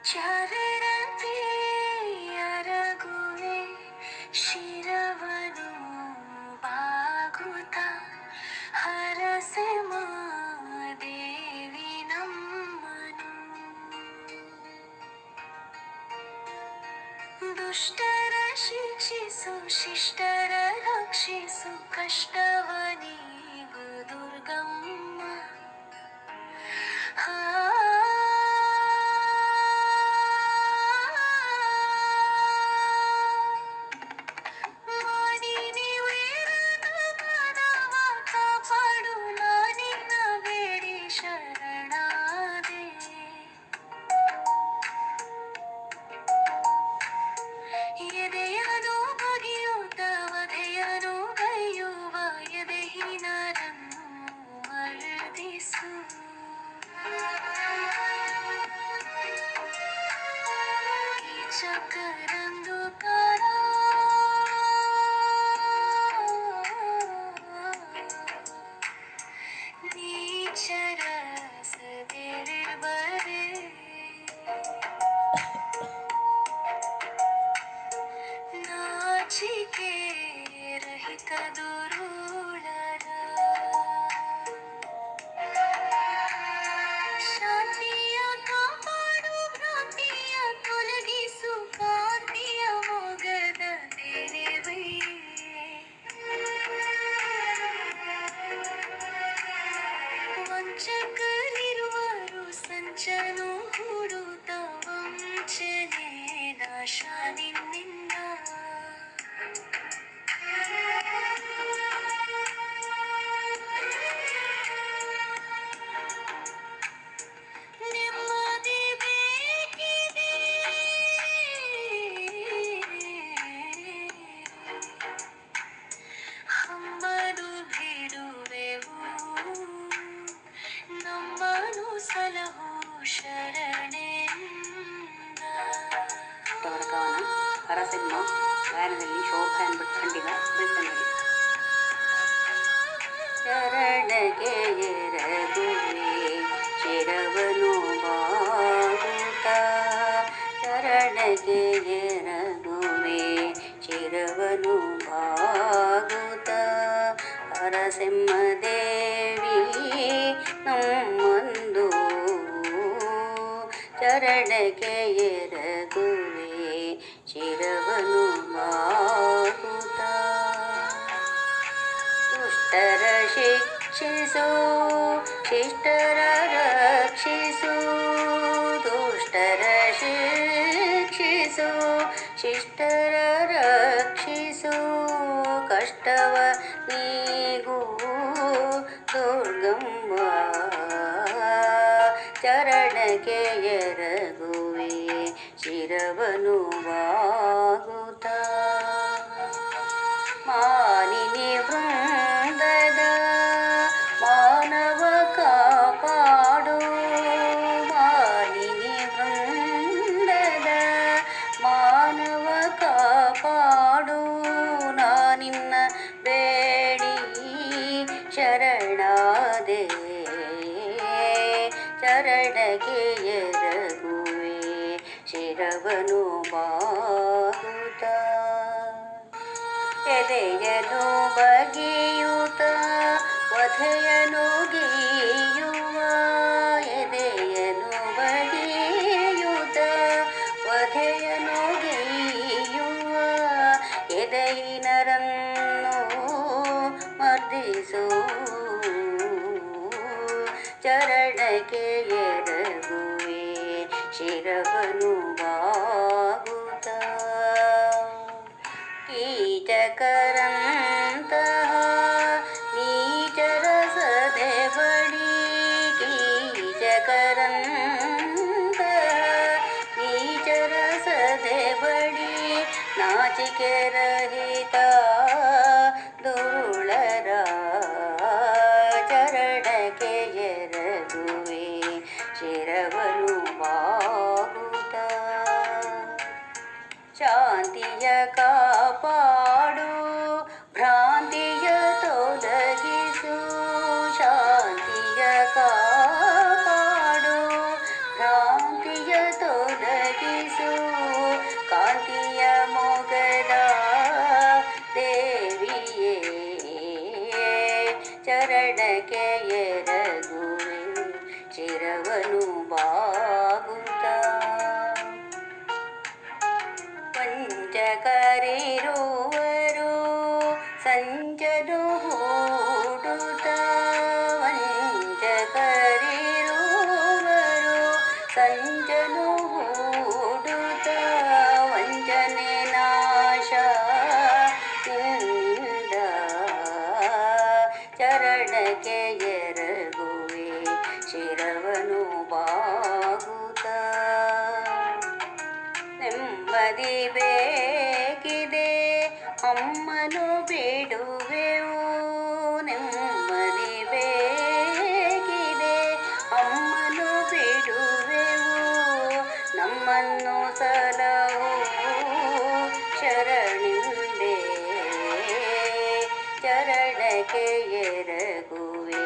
ಚರಣತೆ ಅರಗುವೆ ಶಿರವನು ಬಾಗುತ್ತ ಹರಸೆ ಮಾದೇವಿ ನಮ್ಮನು. ದುಷ್ಟರ ಶಿಕ್ಷಿಸು ಶಿಷ್ಟರ ರಕ್ಷಿಸು ಕಷ್ಟವ ನೀಗು ದುರ್ಗಮ್ಮ. ಮಾನಿನಿ ವೇರದ ಮಾನವ ಕಾಪಾಡು ನಾನಿನ್ನ ಬೇಡಿ ಶರಣಾದೆ. ಎದೆಯನು ಬಗೆಯುತ್ತ ವಧೆಯನು ಕೈಯುವ ಎದೆಹೀನರನ್ನು ಮರ್ದಿಸು. ಈ ಚಕ್ಕರಂದುಕಾರ ನೀಚರ ಸದೆರಿಬರೆ. ನಾಚಿಕೆ ರಹಿತ ದುರುಳರ ಶಾಂತಿಯ ಕಾಪಾಡು ಭ್ರಾಂತಿಯ ತೊಲಗಿಸು ಕಾಂತಿಯ ಮೊಗದ ತೆರೆವೇ. ವಂಚಕರಿರುವರು ಸಂಚನು ಹೂಡುತ್ತ ವಂಚನೆ ನಾಶ ನಿನ್ನಿಂದ. ನೆಮ್ಮದಿ ಬೇಕಿದೆ ಹಮ್ಮನು ಬಿಡುವೆವು ನಮ್ಮನು ಸಲಹು ಶರಣೆಂದ. ಕವನ ಹರಸಿಂಹ ಗಾಯನದಲ್ಲಿ ಶೋಭಾ ಎಂಬ ಖಂಡಿಗ ಬೆಳ್ತಂಗಡಿ. ಶರಣಗೆ ಎರಗುವೆ ಶಿರವನು ಬಾಗುತ್ತ ಶರಣಗೆ ಎರಗುವೆ ಶಿರವನು ಬಾಗುತ್ತ ಹರಸಿಂಹ ದೇವಿ ನಮ್ಮಂದು ಶರಣಗೆ ಎರಗುವೆ ಶಿರವನು ಬಾಗುತ್ತ. ದುಷ್ಟರ ಶಿಕ್ಷಿಸು ಶಿಷ್ಟರ ರಕ್ಷಿಸು ದುಷ್ಟರ ಶಿಕ್ಷಿಸು ಶಿಷ್ಟರ ರಕ್ಷಿಸು ಕಷ್ಟವ ನೀಗು ದುರ್ಗಮ್ಮ. ಚರಣಕ್ಕೆ ಎರಗುವೆ ಶಿರವನು ಬಾಗುತ್ತ. ಮಾನಿನಿ ವೃಂದದ ಮಾನವ ಕಾಪಾಡು ಮಾನಿನಿ ವೃಂದದ ಮಾನವ ಕಾಪಾಡು ನಾನಿನ್ನ ಬೇಡಿ ಶರಣಾದೆ. ಚರಣಕ್ಕೆ ಎರಗುವೆ ಶಿರವನು ಬಾಗುತ್ತ. ಎದೆಯನು ಬಗೆಯುತ್ತ ವಧೆಯನು ಗೀಯುವ ಎದೆಯನು ಬಗೆಯುತ್ತ ವಧೆಯನು ಗೀಯುವ ಎದೆಯಿನರನ್ನು ಮರ್ದಿಸು. ಚರಣಕ್ಕೆ ಎರಗುವೆ ಶಿರವನು ಬಾಗುತ್ತ. ಕೀಚಕರಂತಹ ನೀಚರ ಸದೆಬಡಿ ಕೀಚಕರಂತಹ ನೀಚರ ಸದೆಬಡಿ ನಾಚಿಕೆ ರಹಿತ ದುರುಳರ ಚರಣಕ್ಕೆ ಎರಗುವೆ ಶಿರವನು ಬಾಗುತ್ತ. ಶಾಂತಿಯ ಕಾಪಾಡು ಭ್ರಾಂತಿಯ ತೊಲಗಿಸು ಶಾಂತಿಯ ಕಾಪಾಡು ಭ್ರಾಂತಿಯ ತೊಲಗಿಸು ವಂಚಕರಿರುವರು ಸಂಚನು ಹೂಡುತ್ತ ವಂಚಕರಿರುವರು ಸಂಚನು ಹೂಡುತ್ತ ವಂಚನೆ ನಾಶ ನಿಂದ ಚರಣಕ್ಕೆ ಎರಗುವೆ ಶಿರವನು ಬಾಗುತ್ತ ನೆಮ್ಮದಿ ಬೇಕಿದೆ ಅಮ್ಮನು ಬಿಡುವೆವು ನೆಮ್ಮದಿ ಬೇಕಿದೆ ಅಮ್ಮನು ಬಿಡುವೆವು ನಮ್ಮನ್ನು ಸಲಹು ಶರಣಿಂದೆ ಚರಣಕ್ಕೆ ಎರಗುವೆ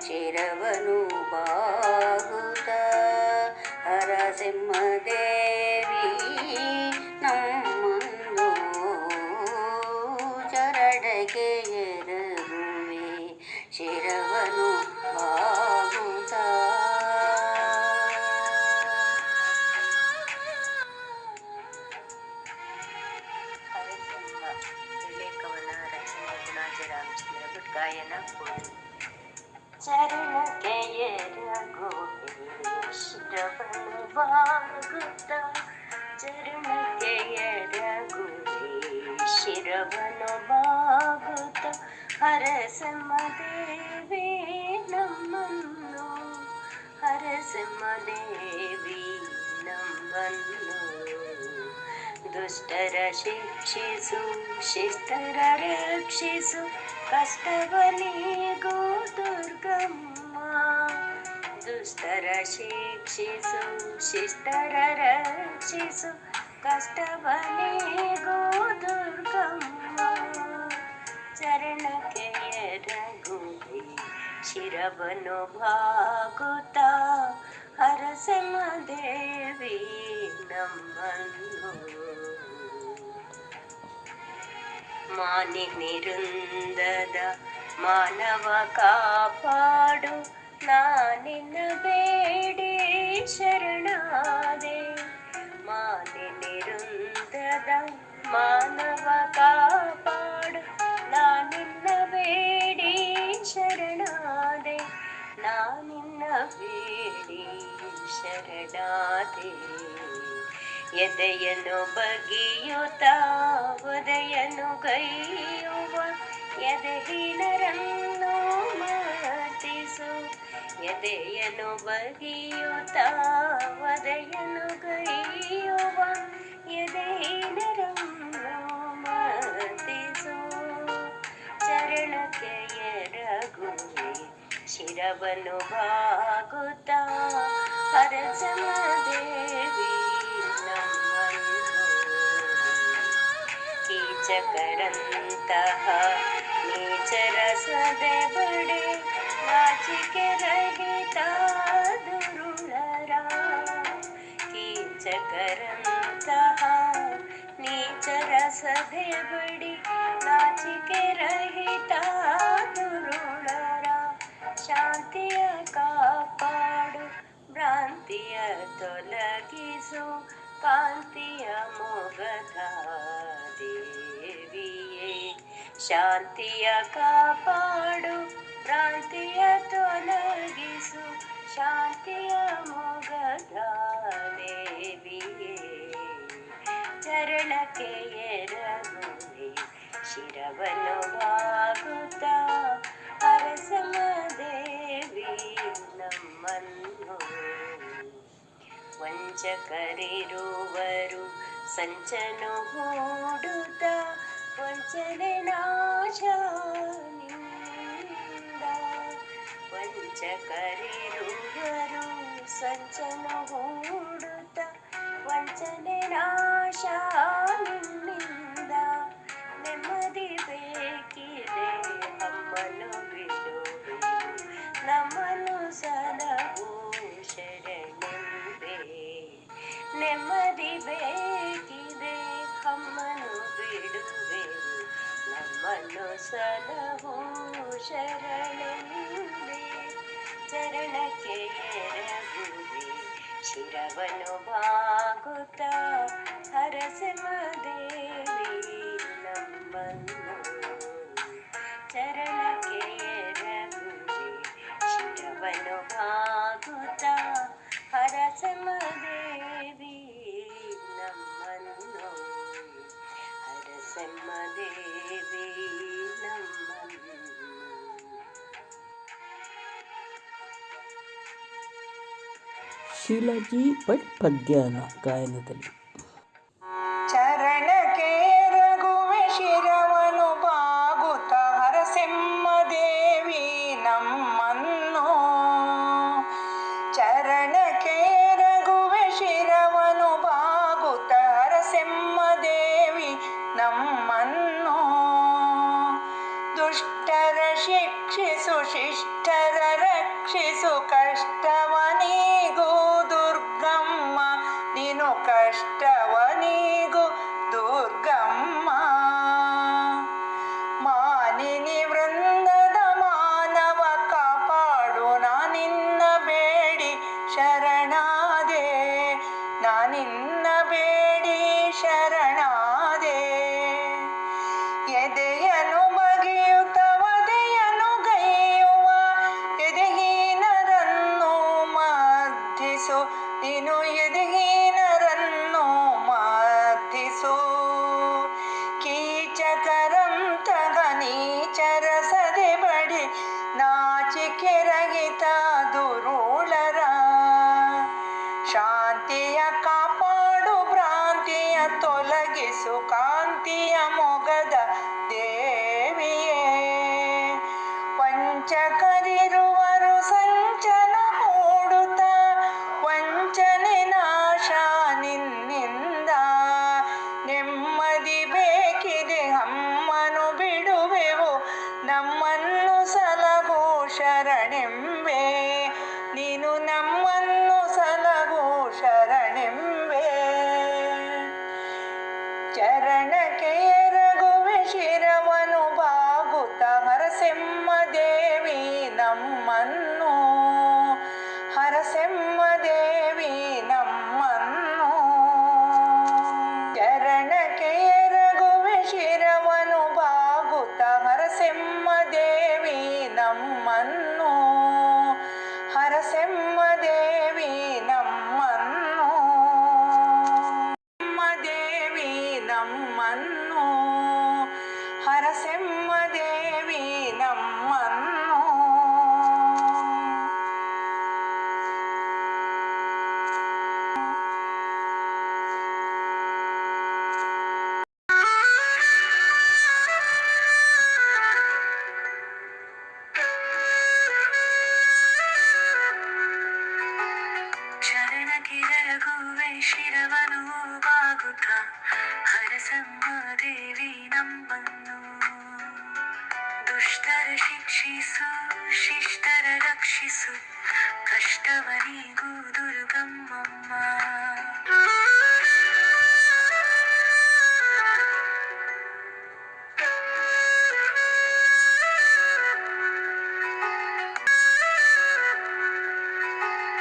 ಶಿರವನು ಬಾಗುತ್ತ ಹರಸಿಂಹದೇವಿ ನಮ್ಮನ್ನು ಚರಣಕ್ಕೆ ಎರಗುವೆ ಶಿರವನು ಬಾಗುತ್ತ ಹರಸಿಂಹ ವಿವೇಕವನ ರಚನೆ ಗುಣಾಜಿ ರಾಮಚಂದ್ರ ಭಟ್ ಗಾಯನ ಕೊಡು ಚರಣಕ್ಕೆ ಎರಗುವೆ ಶಿರವನ್ನು ಬಾಗುತ್ತ ಚರಣಕ್ಕೆ ಎರಗುವೆ ಶಿರವನ್ನು ಬಾಗುತ್ತ ಹರಸಿಂಹದೇವಿ ನಮ್ಮನ್ನು ಹರಸಿಂಹದೇವಿ ನಮ್ಮನ್ನು ದುಷ್ಟರ ಶಿಕ್ಷಿಸು ಶಿಷ್ಟರ ರಕ್ಷಿಸು ಕಷ್ಟವನಿಗೂ ದುರ್ಗಮ್ಮ ದುಷ್ಟರ ಶಿಕ್ಷಿಸು ಶಿಷ್ಟರ ರಕ್ಷಿಸು ಕಷ್ಟವನಿಗೂ ದುರ್ಗಮ್ಮ ಚರಣಕ್ಕೆ ಎರಗುವೆ ಶಿರವನ್ನು ಬಾಗುತ್ತ ಹರಸಿಂಹದೇವಿ ನಮ್ಮನ್ನು ಮಾನಿನಿರುಂದದ ಮಾನವ ಕಾಪಾಡು ನಾನಿನ್ನ ಬೇಡಿ ಶರಣಾದೆ ಮಾನಿನಿರುಂದದ ಮಾನವ ಕಾಪಾಡು ನಾನಿನ್ನ ಬೇಡಿ ಶರಣಾದೆ ನಾನಿನ್ನ ಬೇಡಿ ಶರಣಾದೆ ಎದೆಯನ್ನು ಬಗೆಯುತ್ತ ಉದಯನು ಗೈಯುವ ಎದೆಹೀನರನ್ನು ಮರ್ತಿಸು ಎದೆಯನ್ನು ಬಗೆಯುತ್ತ ಉದಯನು ಗೈಯುವ ಎದೆಹೀನರನ್ನು ಮರ್ತಿಸು ಚರಣಕ್ಕೆ ಎರಗುವೆ ಶಿರವನ್ನು ಬಾಗುತ್ತ ಹರಸಿಂಹದೇವಿ ಕೀಚಕರಂತಹ ನೀಚರ ಸದೆ ಬಡೆ ನಾಚಿಕೆ ರಹಿತ ದುರುಳರ ಕೀಚಕರಂತಹ ನೀಚರ ಸದೆ ಬಡಿ ನಾಚಿಕೆ ರಹಿತ ದುರುಳರ ಶಾಂತಿಯ ಕಾಪಾಡು ಭ್ರಾಂತಿಯ ತೊಲಗಿಸು ಕಾಂತಿಯ ಮೊಗದ ದೇವಿಯೇ ಶಾಂತಿಯ ಕಾಪಾಡು ಭ್ರಾಂತಿಯ ತೊಲಗಿಸು ಶಾಂತಿಯ ಮೊಗದ ದೇವಿಯೇ ಚರಣಕ್ಕೆ ಎರಗುವೆ ಶಿರವನ್ನು ಬಾಗುತ್ತ ಹರಸಿಂಹದೇವಿ ನಮ್ಮನ್ನು ವಂಚಕರಿರುವರು ಸಂಚನು ಹೂಡುತ್ತ ವಂಚನೆ ನಾಶ ನಿಂದ ವಂಚಕರಿರುವರು ಸಂಚನು ಹೂಡುತ್ತ ವಂಚನೆ ನಾಶ ನಿನ್ನಿಂದ ನೆಮ್ಮದಿ ಬೇಕಿದೆ ಅಮ್ಮನು ಬಿಡುವೆ ನಮ್ಮನ್ನು ಸಲಹು ಶರಣೆಂಬೆ ನೆಮ್ಮದಿ ಬೇಕಿದೆ ಅಮ್ಮನು ಬಿಡುವೆ ನಮ್ಮನ್ನು ಸಲಹು ಶರಣೆಂಬೆ ಚರಣಕ್ಕೆ ಎರಗುವೆ ಶಿರವನ್ನು ಬಾಗುತ್ತ ಹರಸಿಂಹದೇವಿ ಹರಸೆಮ್ಮ ದೇವಿ ನಮ್ಮನ್ನು. ಶೀಲಾಜಿ ಭಟ್ ಪದ್ಯನ ಗಾಯನದಲ್ಲಿ. ಚರಣಕ್ಕೆ ರಘುವೆ ಶಿರವನು ಬಾಗುತ್ತ ಹರಸೆಮ್ಮ ದೇವಿ ನಮ್ಮನ್ನು. ಚರಣಕ್ಕೆ ರಘುವೆ ಶಿರವನು ಬಾಗುತ್ತ ಹರಸೆಮ್ಮ ದೇವಿ ನಮ್ಮನ್ನು. ದುಷ್ಟರ ಶಿಕ್ಷಿಸು ಶಿಷ್ಟರ ರಕ್ಷಿಸು ಕಷ್ಟವನಿಗೂ ದುರ್ಗಮ್ಮ ನೀನು ಕಷ್ಟವನಿಗೂ ದುರ್ಗಮ್ಮ. ಮಾನಿನಿ ವೃಂದದ ಮಾನವ ಕಾಪಾಡು ನಾನಿನ್ನ ಬೇಡಿ ಶರಣಾದೆ ನಾನಿನ್ನ ಬೇಡಿ ಶರಣಾದೆ. ಎದೆಯನು ಬಗೆಯುತ್ತ ವದೆಯನು ಗೈಯುವ ಎದೆಹೀನರನ್ನು ಮರ್ದಿಸು ನೀನು ಎದೆಹೀನರನ್ನು ಮರ್ದಿಸು. ಕೀಚಕರಂತಗ ನೀಚರ ಸದೆ ಬಡಿ ನಾಚಿಕೆರಹಿತ ದುರುಳರ. ಶಾಂತಿಯ ಕಾಪಾಡು ಭ್ರಾಂತಿಯ ತೊಲಗಿಸು ಕಾಂತಿಯ ಮೊಗದ ದೇವಿಯೇ. ವಂಚಕರಿರುವರು ಸಂಚನ ಹೂಡುತ್ತ ವಂಚನೆ ನಾಶ ನಿನ್ನಿಂದ. ನೆಮ್ಮದಿ ಬೇಕಿದೆ ಅಮ್ಮನು ಬಿಡುವೆವು ನಮ್ಮನ್ನು ಸಲಹು ಶರಣೆಂಬೆ ನೀನು ನಮ್ಮನ್ನು ಸಲಹು ಶರಣೆಂಬೆ. ಚರಣಕ್ಕೆ ರಘುವೆ ಶಿರವನು ಬಾಗುತ್ತ ಹರಸೆಮ್ಮ ದೇವಿ ನಮ್ಮನ್ನು. ಹರಸೆಮ್ಮ ದೇವಿ ನಮ್ಮನ್ನು. ಚರಣಕ್ಕೆ ರಘುವೆ ಶಿರವನು ಬಾಗುತ್ತ ಹರಸೆಮ್ಮ ದೇವಿ ನಮ್ಮನ್ನು. ಹರಸೆಮ್ಮ ದೇವಿ ನಮ್ಮನ್ನು. ದೇವಿ ನಮ್ಮನ್ನು. ಹರಸೆಮ್ಮ ದೇವಿ ನಮ್ಮನ್ನು. ಚರಣಕ್ಕೆ ರಘುವೆ ಶಿರವನು ಬಾಗುತ್ತ ಹರಸಮ್ಮ ದೇವಿ ನಮ್ಮನ್ನು. ದುಷ್ಟರ ಶಿಕ್ಷಿಸು ಶಿಷ್ಟರ ರಕ್ಷಿಸು ಕಷ್ಟವನಿಗೂ